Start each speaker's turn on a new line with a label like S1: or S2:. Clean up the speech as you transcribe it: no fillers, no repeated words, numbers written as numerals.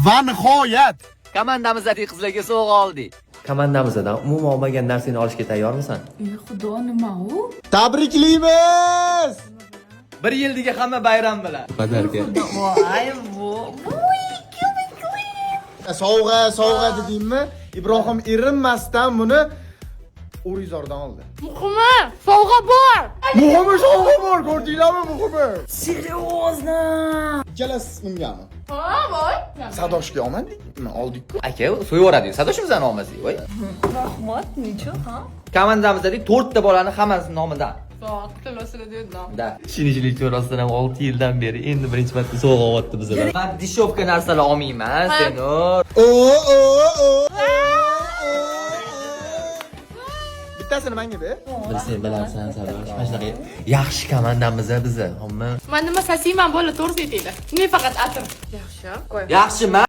S1: Va nihoyat
S2: komandamizdagi qizlarga sovg'a oldik.
S3: Komandamizdan umuman olmagan narsani olishga tayyormisan?
S4: Xudo nima u?
S1: tabriklaymiz.
S2: 1 yildagi hamma bayram bilan.
S3: Qadarga.
S4: Voy bu.
S1: Sovg'a dedingmi? Ibrohim erinmasdan buni O'rizordan oldi.
S4: Muhimi, sovg'a bor.
S1: Muhimi sovg'a bor, ko'rdinglarmi muhimi?
S4: Seriyozna.
S1: Ikkalasiz mingami?
S4: Ha, voy.
S1: Sadoshga olmadikmi? Oldik-ku.
S2: Aka, so'yaveradi. Sadoshimizni olmasak, voy.
S4: Rahmat, necha, ha?
S2: Komandamizdagi 4 ta bolani hammasi nomidan.
S4: Soat qilasini dedim.
S2: Da.
S3: Shinchilik to'rasidan ham 6 yildan beri endi birinchi marta sovg'a olyapti bizlar.
S2: Men dishovka narsalar olmayman, Senor.
S1: Bittasini menga ber.
S3: Sen bilarsan, Sadosh. Mana shunaqa yaxshi komandamiz bizni. Hamma
S4: Men nima sasiyman bola, to'g'ri aytinglar. Men faqat atir. Yaxshi, qo'y.
S2: Yaxshimi?